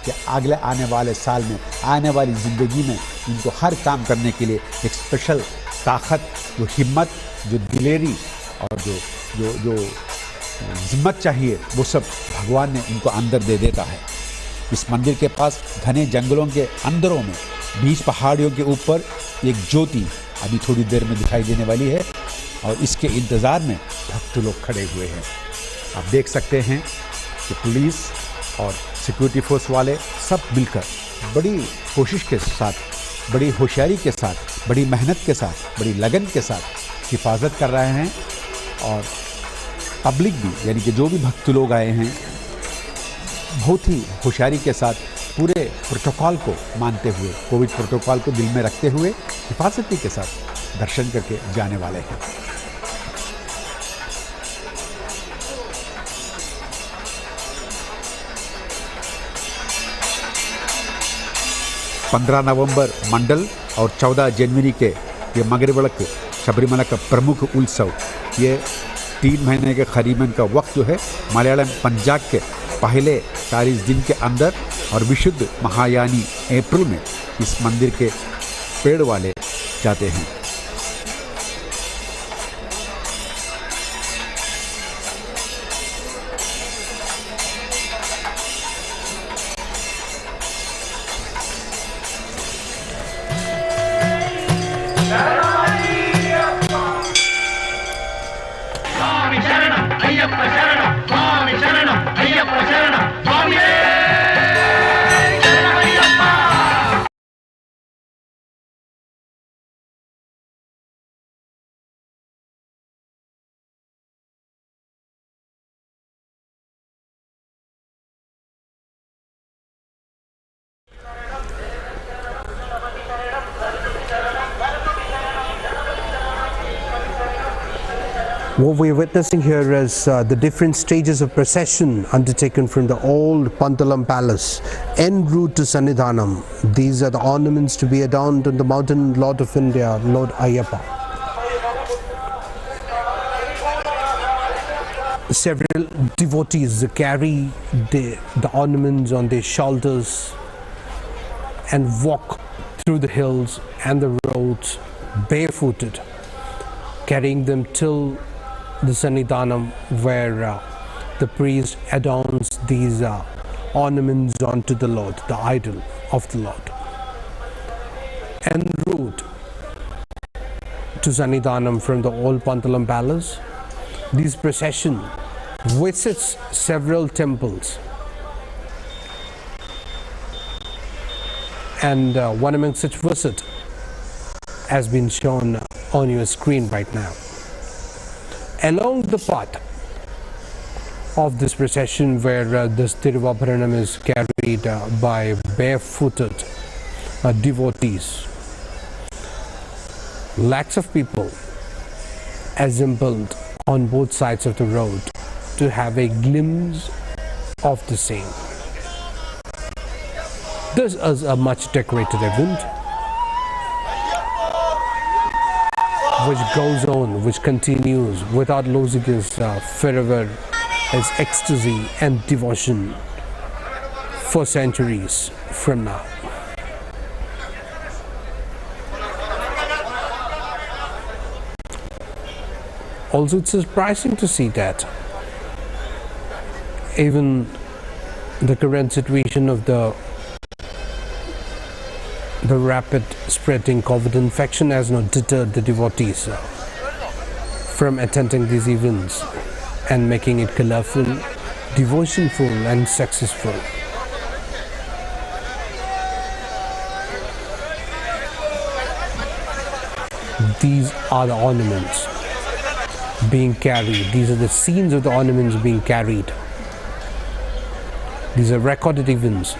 कि अगले आने वाले साल में, आने वाली ज़िंदगी में इनको हर काम करने के लिए एक स्पेशल ताकत, जो हिम्मत, जो दिलेरी और जो हिम्मत चाहिए, वो सब भगवान ने इनको अंदर दे देता है। इस मंदिर के पास घने जंगलों के अंदरों में, बीच पहाड़ियों के ऊपर एक ज्योति अभी थोड़ी देर में दिखाई देने वाली है और इसके इंतज़ार में भक्त लोग खड़े हुए हैं। आप देख सकते हैं कि पुलिस और सिक्योरिटी फोर्स वाले सब मिलकर बड़ी कोशिश के साथ, बड़ी होशियारी के साथ, बड़ी मेहनत के साथ, बड़ी लगन के साथ हिफाजत कर रहे हैं। और पब्लिक भी, यानी कि जो भी भक्त लोग आए हैं, बहुत ही होशियारी के साथ पूरे प्रोटोकॉल को मानते हुए, कोविड प्रोटोकॉल को दिल में रखते हुए हिफाजती के साथ दर्शन करके जाने वाले हैं। 15 नवंबर मंडल और 14 जनवरी के ये मगरविलक्कु शबरीमला का प्रमुख उत्सव, ये 3 महीने के करीबन का वक्त जो है मलयालम पंजाब के पहले 40 दिन के अंदर और विशुद्ध महायानी अप्रैल में इस मंदिर के पेड़ वाले जाते हैं। What we are witnessing here is the different stages of procession undertaken from the old Pantalam Palace en route to Sannidhanam. These are the ornaments to be adorned on the mountain Lord of India, Lord Ayyappa. Several devotees carry the ornaments on their shoulders and walk through the hills and the roads barefooted, carrying them till the Sannidhanam, where the priest adorns these ornaments onto the Lord, the idol of the Lord. En route to Sannidhanam from the old Pantalam Palace, this procession visits several temples, and one among such visit has been shown on your screen right now. Along the path of this procession, where this Tiruvabharanam is carried by barefooted devotees, lakhs of people assembled on both sides of the road to have a glimpse of the same. This is a much decorated event which goes on, which continues without losing its fervor, its ecstasy and devotion for centuries from now. Also, it's surprising to see that even the current situation of the rapid spreading COVID infection has not deterred the devotees from attending these events and making it colorful, devotionful and successful. These are the ornaments being carried. These are the scenes of the ornaments being carried. These are recorded events.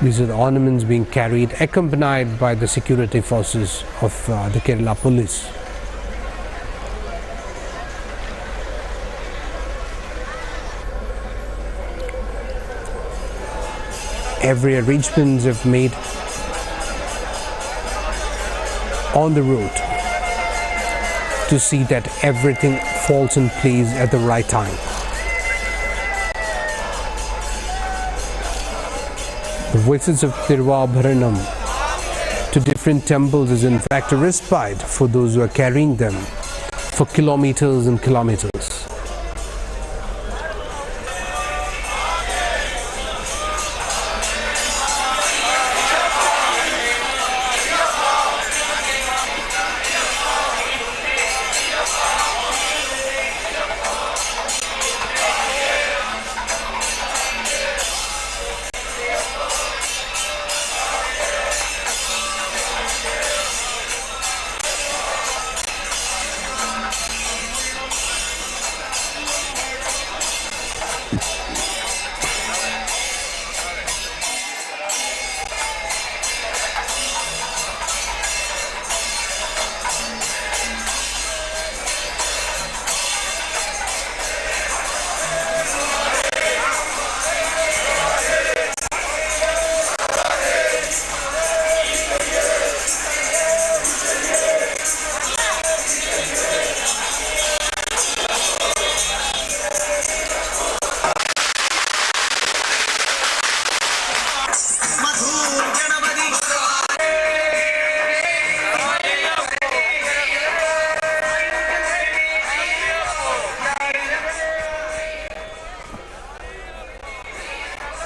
These are the ornaments being carried, accompanied by the security forces of the Kerala police. every arrangements is made on the road to see that everything falls in place at the right time. The visits of Tiruvabharanam to different temples is in fact a respite for those who are carrying them for kilometers and kilometers.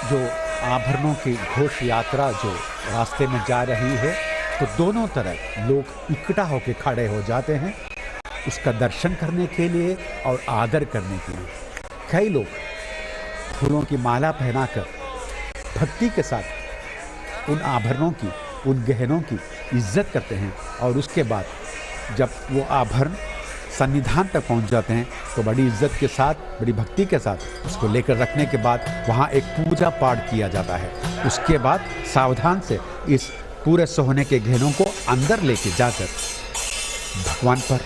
जो आभरणों की घोष यात्रा जो रास्ते में जा रही है, तो दोनों तरफ लोग इकट्ठा होकर खड़े हो जाते हैं उसका दर्शन करने के लिए और आदर करने के लिए। कई लोग फूलों की माला पहनाकर भक्ति के साथ उन आभरणों की, उन गहनों की इज्जत करते हैं और उसके बाद जब वो आभरण सन्निधान तक पहुंच जाते हैं तो बड़ी इज्जत के साथ, बड़ी भक्ति के साथ उसको लेकर रखने के बाद वहाँ एक पूजा पाठ किया जाता है। उसके बाद सावधान से इस पूरे सोने के गहनों को अंदर लेके जाकर भगवान पर,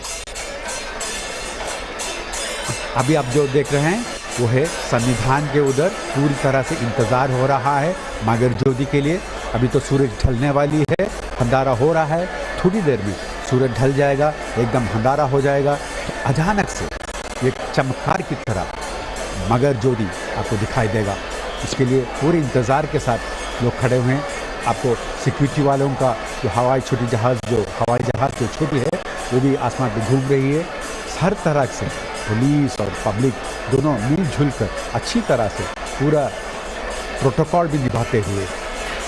अभी आप जो देख रहे हैं वो है सन्निधान के उधर पूरी तरह से इंतज़ार हो रहा है मगर ज्योति के लिए। अभी तो सूरज ढलने वाली है, अंधारा हो रहा है, थोड़ी देर में सूरज ढल जाएगा, एकदम अंधारा हो जाएगा। तो अचानक से एक चमत्कार की तरह मगर ज्योति आपको दिखाई देगा। इसके लिए पूरे इंतज़ार के साथ लोग खड़े हुए हैं। आपको सिक्योरिटी वालों का जो हवाई जहाज़ जो छोटी है वो भी आसमान पे घूम रही है। हर तरह से पुलिस और पब्लिक दोनों मिलजुल कर अच्छी तरह से पूरा प्रोटोकॉल भी निभाते हुए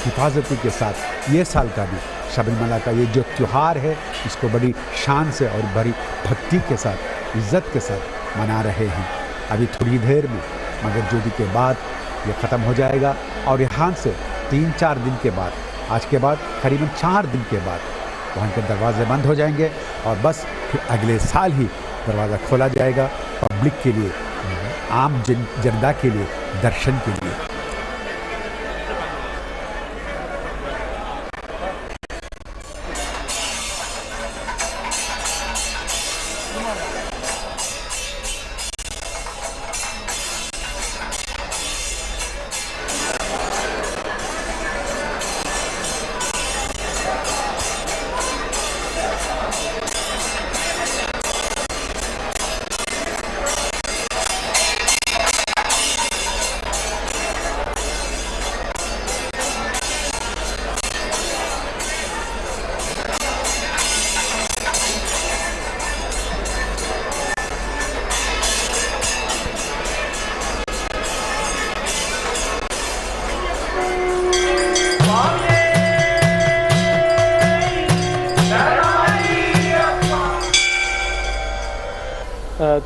हिफाजती के साथ ये साल का भी शबरीमला का ये जो त्यौहार है इसको बड़ी शान से और बड़ी भक्ति के साथ, इज्जत के साथ मना रहे हैं। अभी थोड़ी देर में मगर ज्योति के बाद ये ख़त्म हो जाएगा और यहाँ से 3-4 दिन के बाद, आज के बाद करीबन 4 दिन के बाद वहाँ के दरवाजे बंद हो जाएंगे और बस फिर अगले साल ही दरवाज़ा खोला जाएगा पब्लिक के लिए, आम जनता के लिए, दर्शन के लिए।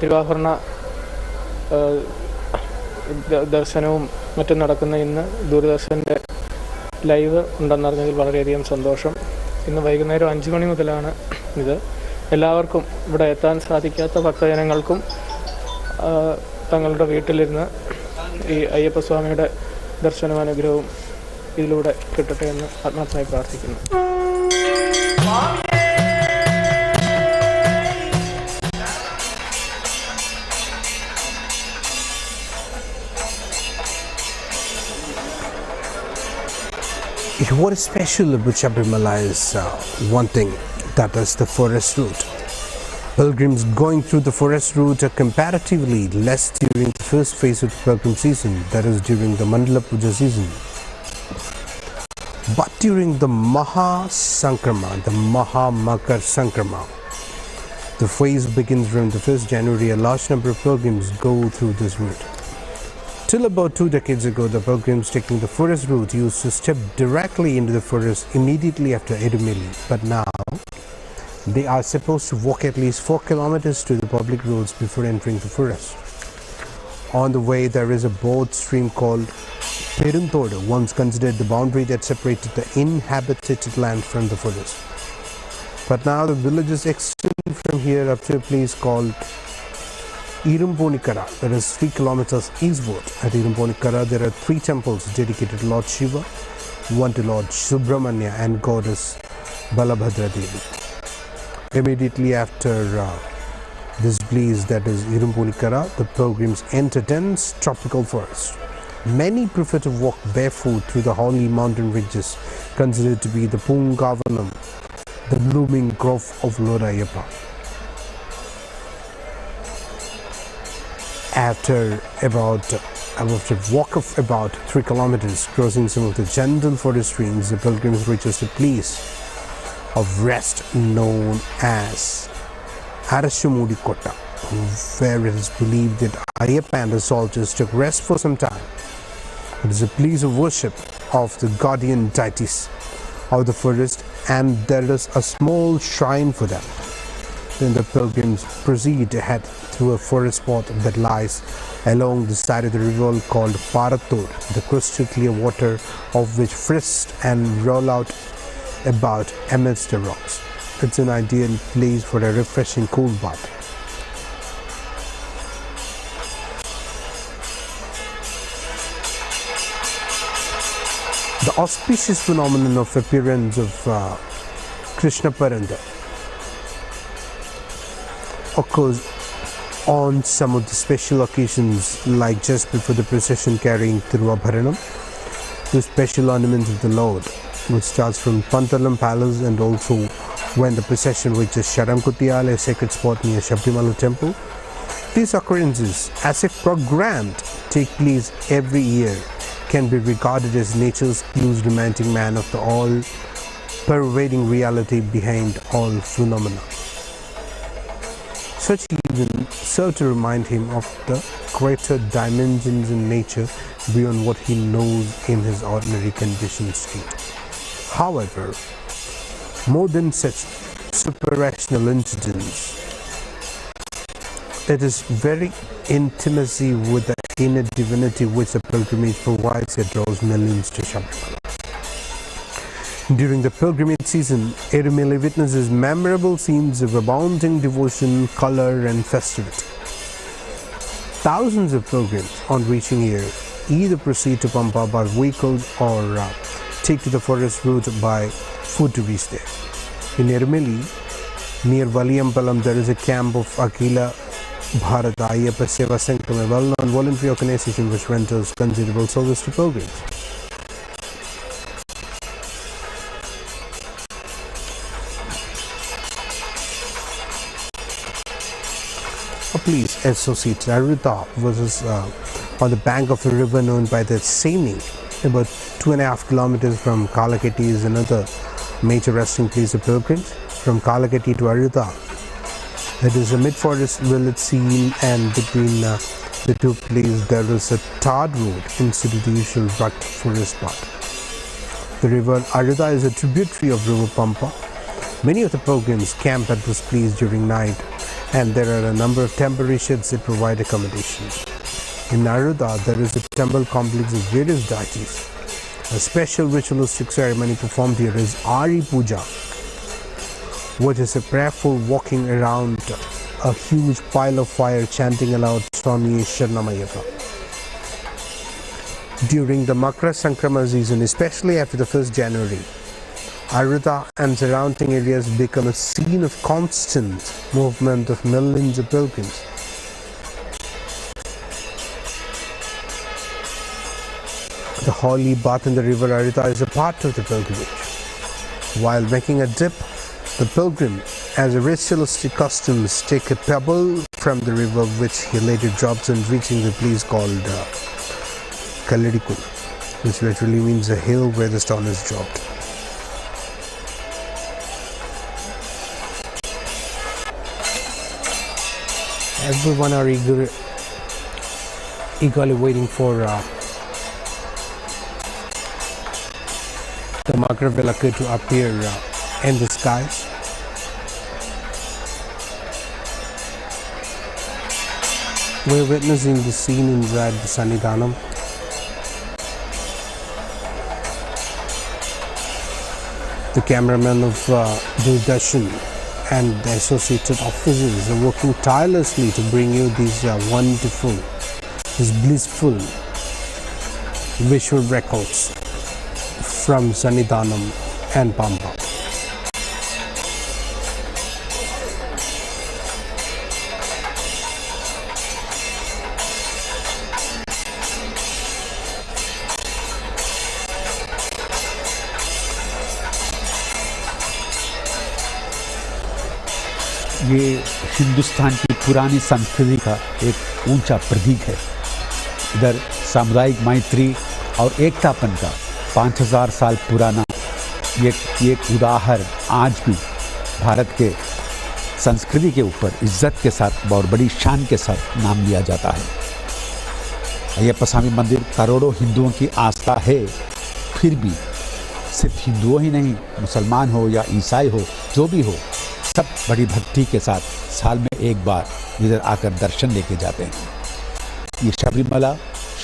തിരുവാഭരണ ദർശനവും മറ്റും നടക്കുന്ന ഇന്ന് ദൂരദർശൻ്റെ ലൈവ് ഉണ്ടെന്നറിഞ്ഞതിൽ വളരെയധികം സന്തോഷം. ഇന്ന് വൈകുന്നേരം 5 മണി മുതലാണ് ഇത്. എല്ലാവർക്കും ഇവിടെ എത്താൻ സാധിക്കാത്ത ഭക്തജനങ്ങൾക്കും തങ്ങളുടെ വീട്ടിലിരുന്ന് ഈ അയ്യപ്പസ്വാമിയുടെ ദർശനവും അനുഗ്രഹവും ഇതിലൂടെ കിട്ടട്ടെ എന്ന് ആത്മാർത്ഥമായി പ്രാർത്ഥിക്കുന്നു. what is special about Sabrimala is one thing, that is the forest route. Pilgrims going through the forest route are comparatively less during the first phase of the pilgrim season, that is during the Mandala Puja season. But during the Maha Sankrama, the Maha Makar Sankrama, the phase begins from the 1st January. A large number of pilgrims go through this route. Till about 2 decades ago, the pilgrims taking the forest route used to step directly into the forest immediately after Edumili. But now, they are supposed to walk at least 4 kilometers to the public roads before entering the forest. On the way, there is a broad stream called Peruntodu, once considered the boundary that separated the inhabited land from the forest. But now the villages extend from here up to a place called Makara, that is 3 kilometers eastward. At Makara, there are 3 temples dedicated to Lord Shiva, one to Lord Subramanya and goddess Balabhadra Devi. Immediately after this place, that is Makara, the pilgrims enter dense tropical forest. Many prefer to walk barefoot through the holy mountain ridges considered to be the Pungavanam, the blooming grove of Lord Ayyappa. After a walk of about 3 kilometers, crossing some of the gentle forest streams, the pilgrims reaches a place of rest known as Arashamudi Kota, where it is believed that Ayyappa and his soldiers took rest for some time. It is a place of worship of the guardian deities of the forest, and there is a small shrine for them. Then the pilgrims proceed ahead through a forest path that lies along the side of the river called Paratur, the crystal clear water of which frisk and roll out about amidst the rocks. It's an ideal place for a refreshing cool bath. The auspicious phenomenon of appearance of Krishna Paranda occurs on some of the special occasions, like just before the procession carrying Tiruvabharanam, the special ornaments of the Lord, which starts from Pantalam Palace, and also when the procession reaches Sharamkutiyal, a sacred spot near Sabrimala temple. These occurrences, as if programmed, take place every year, can be regarded as nature's clues reminding man of the all-pervading reality behind all phenomena. Such events serve to remind him of the greater dimensions in nature beyond what he knows in his ordinary conditioned state. However, more than such super-rational incidents, it is very intimacy with the inner divinity which the pilgrimage provides that draws millions to Sabrimala. During the pilgrimage season, Erumili witnesses memorable scenes of abounding devotion, color and festivity. Thousands of pilgrims on reaching here either proceed to Pampa by vehicles or take to the forest route by foot to reach there. In Erumili, near Valiyampalam, there is a camp of Akila Bharat Ayyappa Seva Sankam, a well-known voluntary organization which renders considerable service to pilgrims. Please associate Arutha was on the bank of a river known by the same name. About 2.5 kilometers from Kalaketi is another major resting place of pilgrims. From Kalaketi to Arutha, it is a mid-forest village scene, and between the two places there is a tarred road instead of the usual rugged forest path. The river Arutha is a tributary of river Pampa. Many of the pilgrims camp at this place during night, and there are a number of temporary sheds that provide accommodation. In Arutha, there is a temple complex of various deities. A special ritualistic ceremony performed here is Ari Puja, which is a prayerful walking around a huge pile of fire chanting aloud Swami Sharnamayapa. During the Makara Sankrama season, especially after the 1st January, Arutha and surrounding areas become a scene of constant movement of millions of pilgrims. The holy bath in the river Arita is a part of the pilgrimage. While making a dip, the pilgrim, as a ritualistic custom, take a pebble from the river which he later drops on reaching the place called Kalidikul, which literally means a hill where the stone is dropped. Everyone are eagerly waiting for the Makara Velakku to appear in the skies. We're witnessing the scene inside the Sannidhanam. The cameramen of Darshana and the associated officers are working tirelessly to bring you these wonderful, these blissful visual records from Sannidhanam and Pamba. ये हिंदुस्तान की पुरानी संस्कृति का एक ऊंचा प्रतीक है। इधर सामुदायिक मैत्री और एकतापन का 5000 साल पुराना ये उदाहरण आज भी भारत के संस्कृति के ऊपर इज्जत के साथ और बड़ी शान के साथ नाम लिया जाता है। अय्यप्पा स्वामी मंदिर करोड़ों हिंदुओं की आस्था है, फिर भी सिर्फ हिंदुओं ही नहीं, मुसलमान हो या ईसाई हो, जो भी हो, सब बड़ी भक्ति के साथ साल में एक बार इधर आकर दर्शन लेके जाते हैं। ये शबरीमला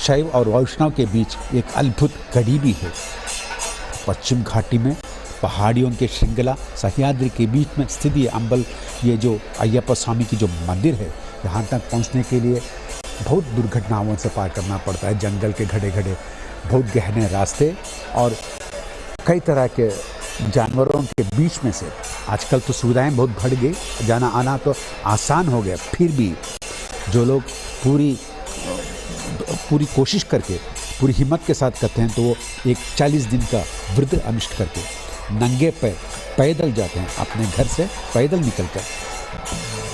शैव और वैष्णव के बीच एक अद्भुत कड़ी भी है। पश्चिम घाटी में पहाड़ियों के श्रृंखला सह्याद्री के बीच में स्थित ये अंबल, ये जो अय्यप्पा स्वामी की जो मंदिर है, यहाँ तक पहुँचने के लिए बहुत दुर्घटनाओं से पार करना पड़ता है। जंगल के घड़े घड़े बहुत गहने रास्ते और कई तरह के जानवरों के बीच में से। आजकल तो सुविधाएं बहुत बढ़ गई, जाना आना तो आसान हो गया, फिर भी जो लोग पूरी कोशिश करके पूरी हिम्मत के साथ करते हैं तो वो एक 40 दिन का व्रत अनुष्ठ करके नंगे पैदल जाते हैं, अपने घर से पैदल निकलकर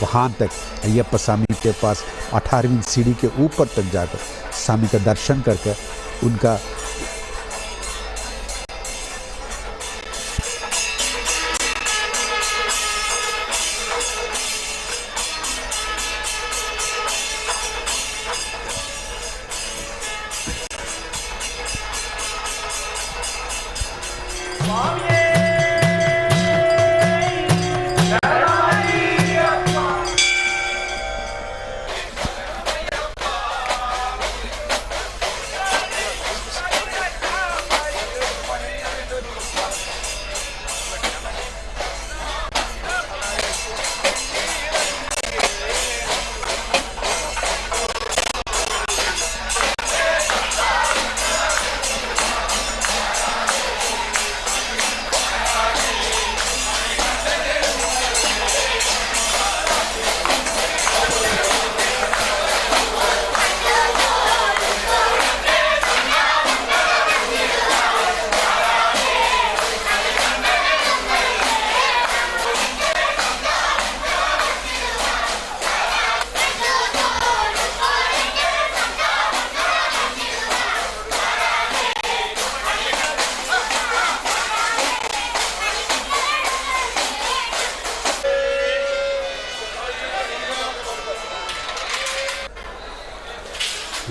वहाँ तक अय्यप्पा स्वामी के पास 18वीं सीढ़ी के ऊपर तक जाकर स्वामी का दर्शन करके उनका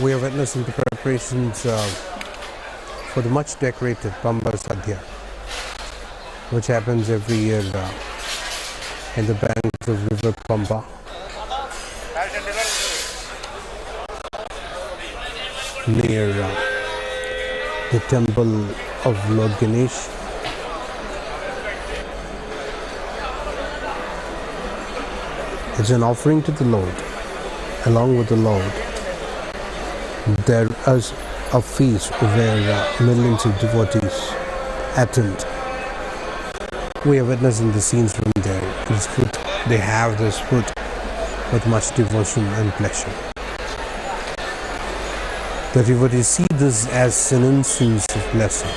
We are witnessing the preparations for the much decorated Pamba Sadhya, which happens every year in the banks of River Pamba. Near the temple of Lord Ganesh. It's an offering to the Lord. Along with the Lord, there is a feast where millions of devotees attend. We are witnessing the scenes from there. This food, they have this food with much devotion and pleasure. The devotees see this as an instance of blessing.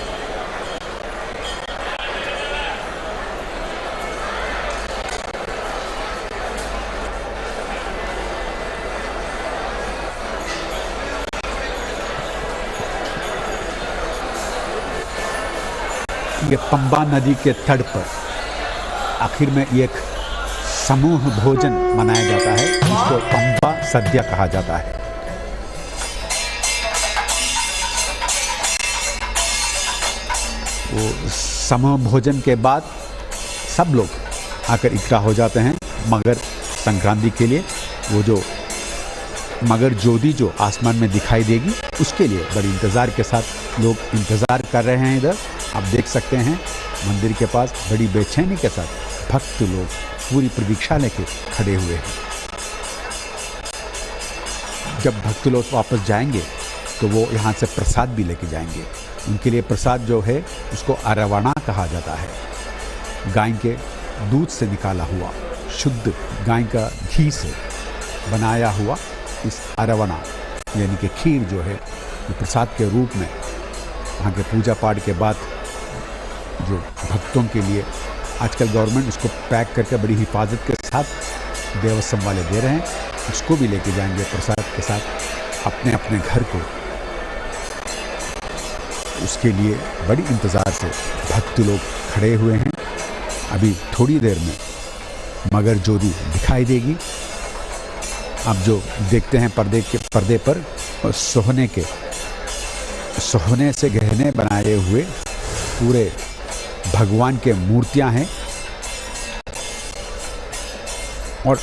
ये पंबा नदी के तट पर आखिर में एक समूह भोजन मनाया जाता है, जिसको पंबा सद्या कहा जाता है। वो समूह भोजन के बाद सब लोग आकर इकट्ठा हो जाते हैं मकर संक्रांति के लिए। वो जो मगर ज्योति जो आसमान में दिखाई देगी, उसके लिए बड़ी इंतज़ार के साथ लोग इंतज़ार कर रहे हैं। इधर आप देख सकते हैं मंदिर के पास बड़ी बेचैनी के साथ भक्त लोग पूरी प्रतीक्षा लेके खड़े हुए हैं। जब भक्त लोग वापस जाएंगे तो वो यहाँ से प्रसाद भी लेके जाएंगे। उनके लिए प्रसाद जो है उसको अरवणा कहा जाता है। गाय के दूध से निकाला हुआ शुद्ध गाय का घी से बनाया हुआ इस अरवणा यानी कि खीर जो है वो प्रसाद के रूप में वहाँ के पूजा पाठ के बाद जो भक्तों के लिए आजकल गवर्नमेंट उसको पैक करके बड़ी हिफाजत के साथ देवस्थान वाले दे रहे हैं। उसको भी लेके जाएंगे प्रसाद के साथ अपने अपने घर को। उसके लिए बड़ी इंतज़ार से भक्त लोग खड़े हुए हैं। अभी थोड़ी देर में मगर ज्योति दिखाई देगी। आप जो देखते हैं पर्दे पर सोने से गहने बनाए हुए पूरे भगवान के मूर्तियां हैं और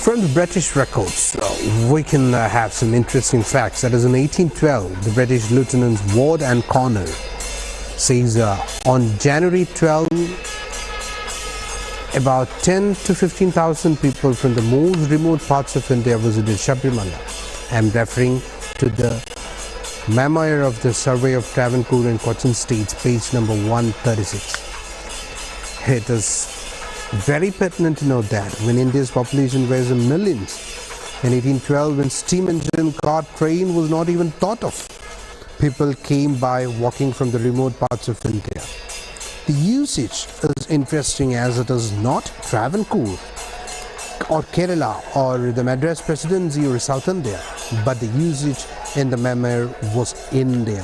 From the British records, we can have some interesting facts. That is, in 1812, the British Lieutenants Ward and Connor says on January 12, about 10 to 15,000 people from the most remote parts of India visited Sabrimala. I am referring to the memoir of the Survey of Travancore and Cochin States, page number 136. It is very pertinent to note that when India's population was in millions, in 1812, when steam engine, car, train was not even thought of, people came by walking from the remote parts of India. The usage is interesting as it is not Travancore or Kerala or the Madras Presidency or South India, but the usage in the memoir was India.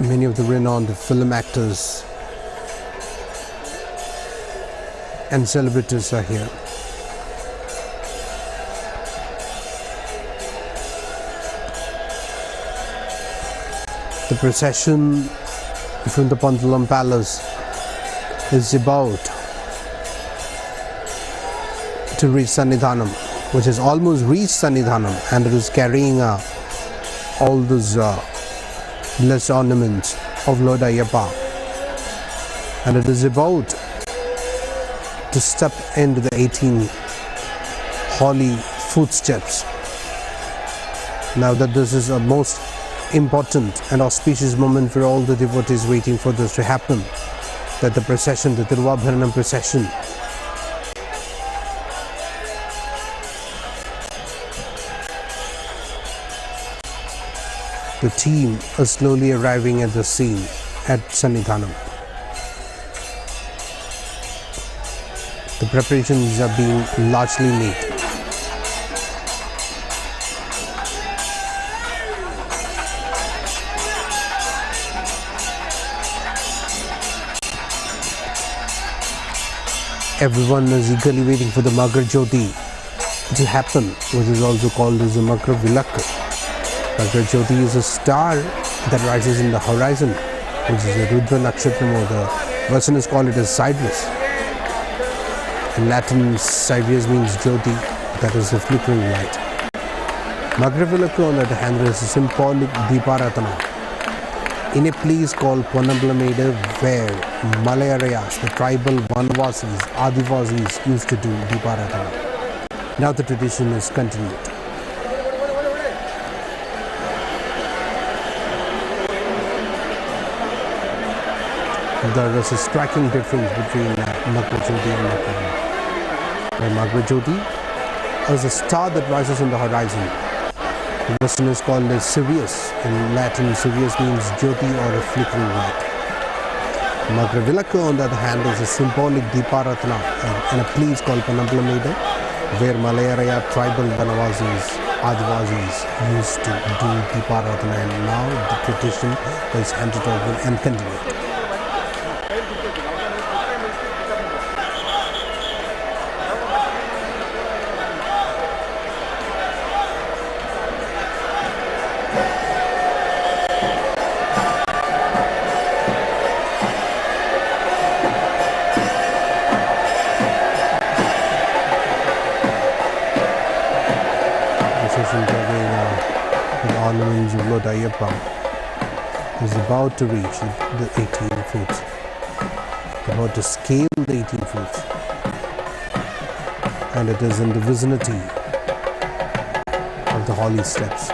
Many of the renowned film actors and celebrities are here. The procession from the Pandalam Palace is about to reach Sannidhanam, which has almost reached Sannidhanam, and it is carrying all those blessed ornaments of Lord Ayyappa, and it is about to step into the 18 holy footsteps. Now that this is a most important and auspicious moment for all the devotees waiting for this to happen, that the procession, the Tiruvabharanam procession, the team is slowly arriving at the scene at Sannidhanam. The preparations are being largely made. Everyone is eagerly waiting for the Makara Jyothi to happen, which is also called as the Makara Vilakku. Makara Jyothi is a star that rises in the horizon, which is a Rudra Nakshatram, or the Westerners call it as sideways. In Latin, sideways means Jyoti, that is the flickering light. Makara Vilakku, on the other hand, is a symbolic Deeparatana in a place called Ponnambalameda, where Malayarayas, the tribal Vanvasis, Adivasis, used to do Deeparatana. Now the tradition is continued. There is a striking difference between Makara Jyothi and Makara. Where Makara Jyothi is a star that rises on the horizon. The Westerners call it Sirius. In Latin, Sirius means Jyoti, or a flickering light. Makara Vilakku, on the other hand, is a symbolic Deeparatana in a place called Ponnambalameda, where Malayaraya tribal Vanavasis, Adivasis used to do Deeparatana, and now the tradition is handed over and continued. Ornaments of Lord Ayyappa is about to reach the 18 feet, about to scale the 18 feet, and it is in the vicinity of the holy steps.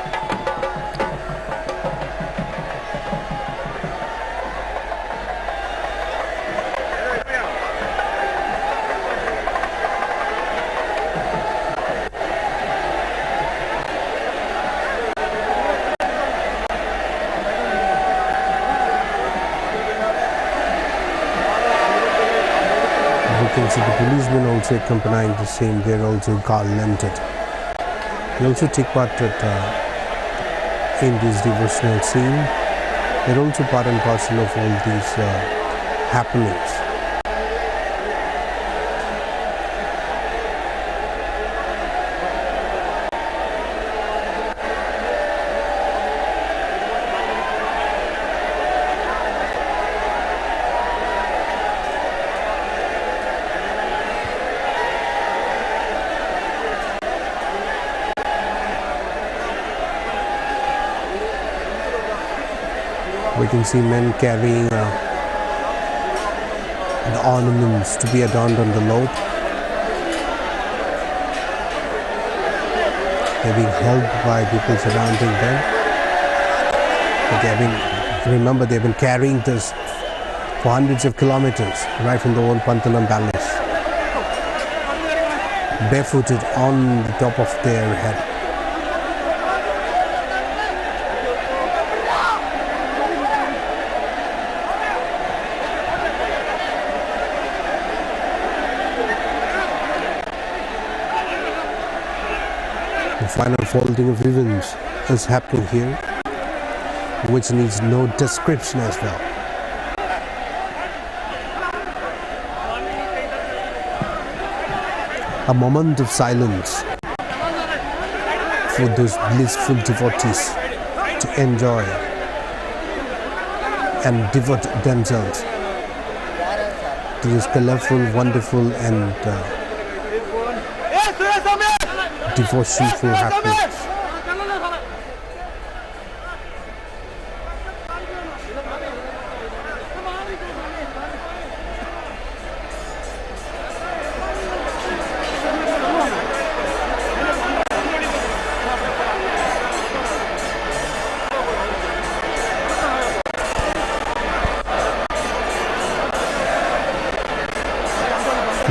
So the policemen also accompanying the same, they are also garlanded. They also take part in this devotional scene. They are also part and parcel of all these happenings. We can see men carrying the ornaments to be adorned on the Lord. They're being held by people surrounding them. Remember, they've been carrying this for hundreds of kilometers, right from the old Pantalam Palace, barefooted on the top of their head. The final folding of ribbons is happening here, which needs no description as well. A moment of silence for those blissful devotees to enjoy and devote themselves to this colorful, wonderful and devotionful happenings.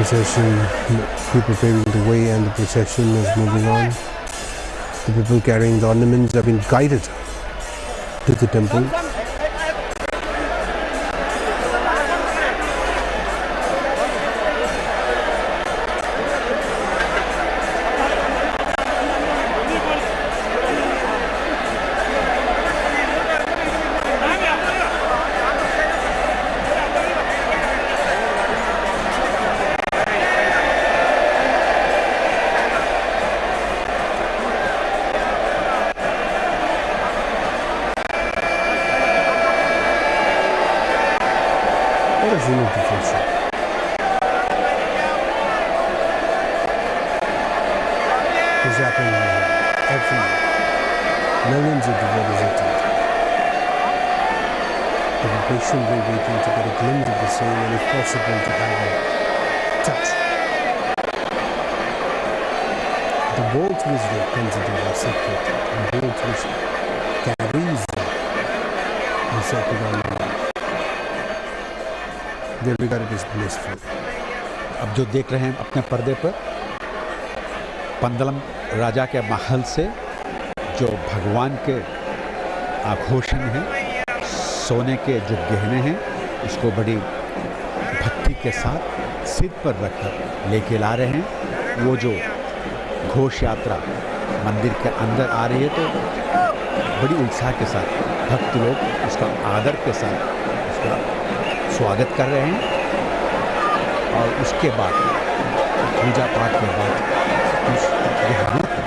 procession, people paving the way, and the procession is moving on. The people carrying the ornaments have been guided to the temple. It's happening every year. Millions of devotees attend. They were patiently waiting to get a glimpse of the same, and if possible to have a touch. The bolt which they consider as sacred, the bolt which carries the sacred ornament, they regard it as blissful. अब जो देख रहे हैं अपने पर्दे पर, पंदलम राजा के महल से जो भगवान के आभूषण हैं, सोने के जो गहने हैं, उसको बड़ी भक्ति के साथ सिर पर रखकर लेके ला रहे हैं। वो जो घोष यात्रा मंदिर के अंदर आ रही है तो बड़ी उत्साह के साथ भक्त लोग उसका आदर के साथ उसका स्वागत कर रहे हैं। और उसके बाद पूजा पाठ के बाद उस गहनों को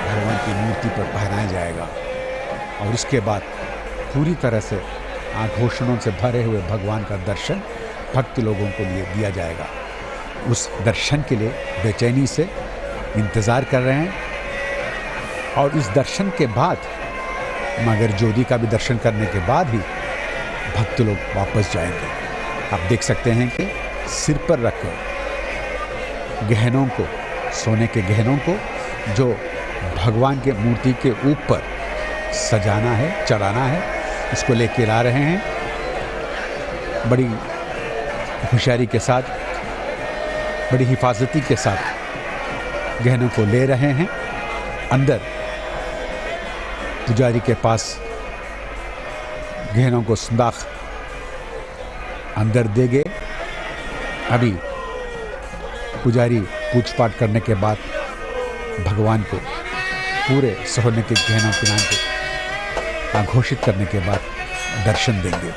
भगवान की मूर्ति पर पहनाया जाएगा और उसके बाद पूरी तरह से आभूषणों से भरे हुए भगवान का दर्शन भक्त लोगों को लिए दिया जाएगा। उस दर्शन के लिए बेचैनी से इंतज़ार कर रहे हैं और इस दर्शन के बाद मगर ज्योति का भी दर्शन करने के बाद ही भक्त लोग वापस जाएंगे। आप देख सकते हैं कि सिर पर रखकर गहनों को, सोने के गहनों को जो भगवान के मूर्ति के ऊपर सजाना है, चढ़ाना है, इसको लेकर आ रहे हैं। बड़ी होशियारी के साथ, बड़ी हिफाजती के साथ गहनों को ले रहे हैं। अंदर पुजारी के पास गहनों को सुंदाख अंदर दे गए। अभी पुजारी पूछ पाठ करने के बाद भगवान को पूरे सोने के गहनों के नाम को घोषित करने के बाद दर्शन देंगे।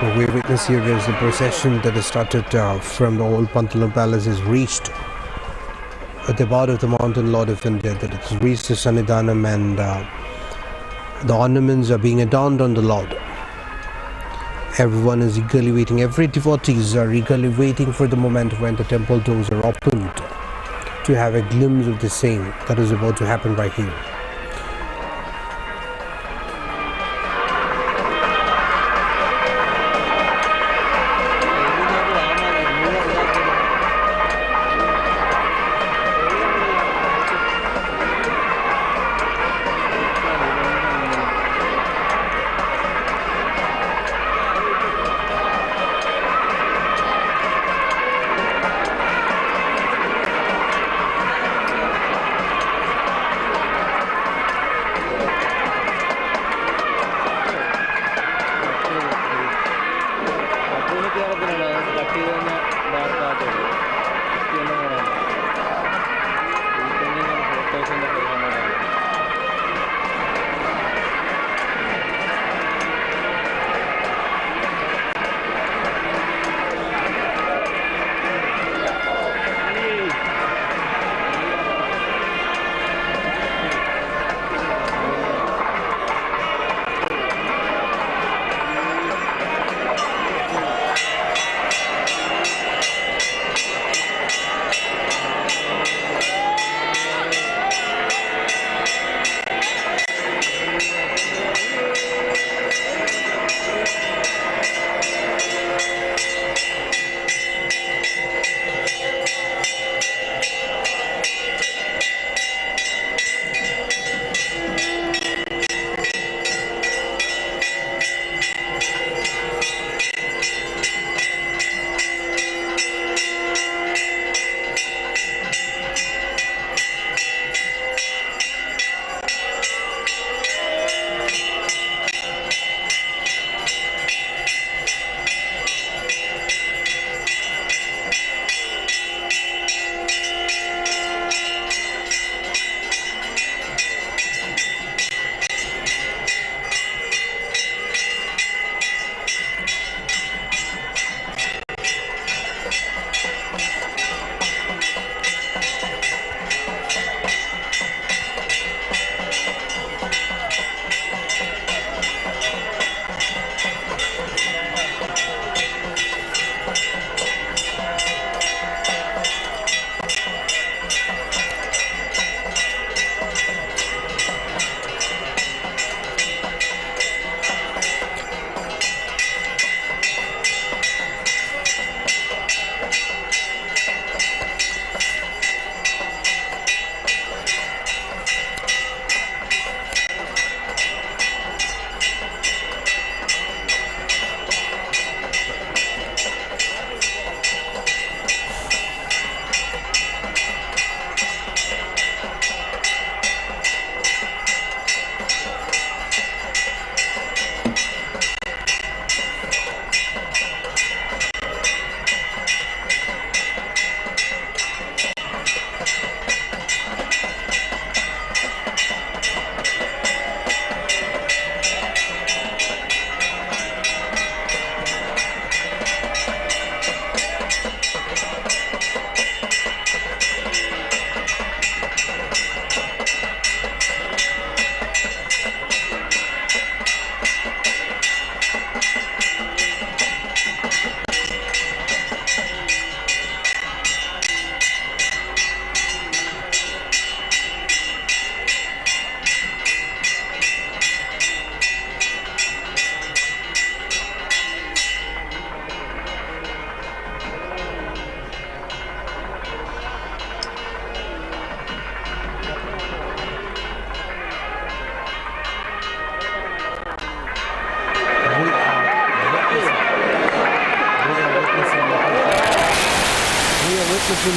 What we witness here is the procession that has started from the old Pantalam Palace has reached at the bottom of the mountain Lord of India, that it has reached the Sannidhanam, and the ornaments are being adorned on the Lord. Everyone is eagerly waiting, every devotees are eagerly waiting for the moment when the temple doors are opened to have a glimpse of the same that is about to happen right here.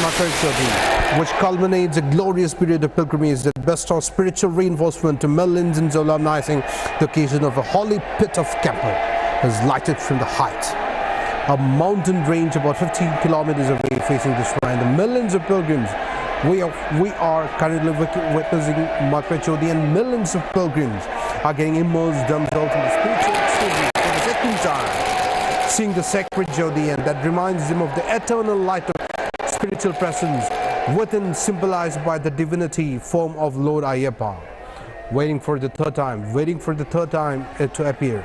Makara Jyothi, which culminates a glorious period of pilgrimage that bestows spiritual reinforcement to millions in solemnizing the occasion of a holy pit of Kappa, is lighted from the height. A mountain range about 15 kilometers away facing the shrine. The millions of pilgrims, we are currently witnessing Makara Jyothi, and millions of pilgrims are getting immersed themselves in the spiritual experience for the second time. seeing the sacred Jyothi, and that reminds him of the eternal light of spiritual presence within, symbolized by the divinity form of Lord Ayyappa, waiting for the third time to appear.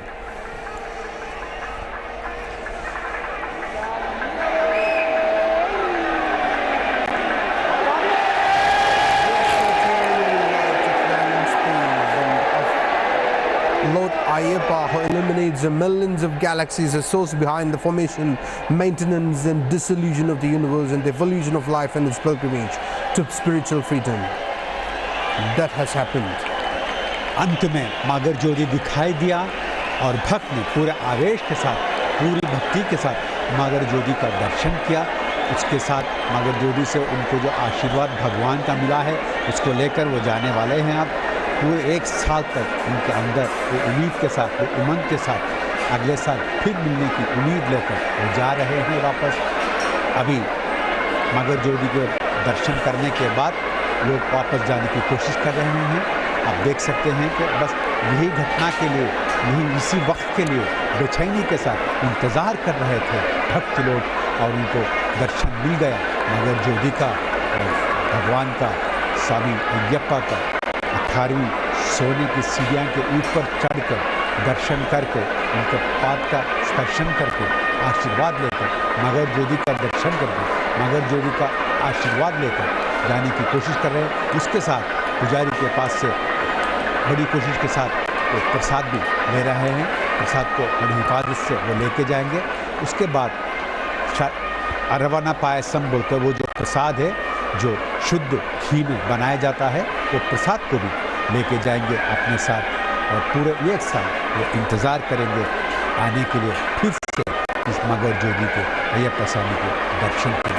Lord Ayyappa, who illuminates the millions of galaxies, a source behind the formation, maintenance and dissolution of the universe and the evolution of life, and its pilgrimage to spiritual freedom. That has happened. अंत में मगर ज्योति दिखाई दिया और भक्त ने पूरे आवेश के साथ, पूरी भक्ति के साथ मगर ज्योति का दर्शन किया। उसके साथ मगर ज्योति से उनको जो आशीर्वाद भगवान का मिला है, उसको लेकर वो जाने वाले हैं। अब पूरे 1 साल तक उनके अंदर वो उम्मीद के साथ, वो उमंग के साथ अगले साल फिर मिलने की उम्मीद लेकर वो जा रहे हैं वापस। अभी मगर ज्योति के दर्शन करने के बाद लोग वापस जाने की कोशिश कर रहे हैं। आप देख सकते हैं कि बस यही घटना के लिए, यही इसी वक्त के लिए बेचैनी के साथ इंतज़ार कर रहे थे भक्त लोग, और उनको दर्शन मिल गया मगर ज्योति का और भगवान का, स्वामी अय्यप्पा का। 18वीं सोने की सीढ़ियाँ के ऊपर चढ़कर दर्शन करके, उनके पाद का स्पर्शन करके, आशीर्वाद लेकर, मगर ज्योति का दर्शन करके, मगर ज्योति का आशीर्वाद लेकर जाने की कोशिश कर रहे हैं। उसके साथ पुजारी के पास से बड़ी कोशिश के साथ वो प्रसाद भी ले रहे हैं। प्रसाद को बड़ी हिफाजत से वो लेके जाएंगे। उसके बाद अरवाना पायसम बोलकर वो जो प्रसाद है, जो शुद्ध घी में बनाया जाता है, वो प्रसाद को भी लेके जाएंगे अपने साथ। और पूरे 1 साल वो इंतज़ार करेंगे आने के लिए फिर से इस मगर ज्योति के अय्यप्पा स्वामी के दर्शन के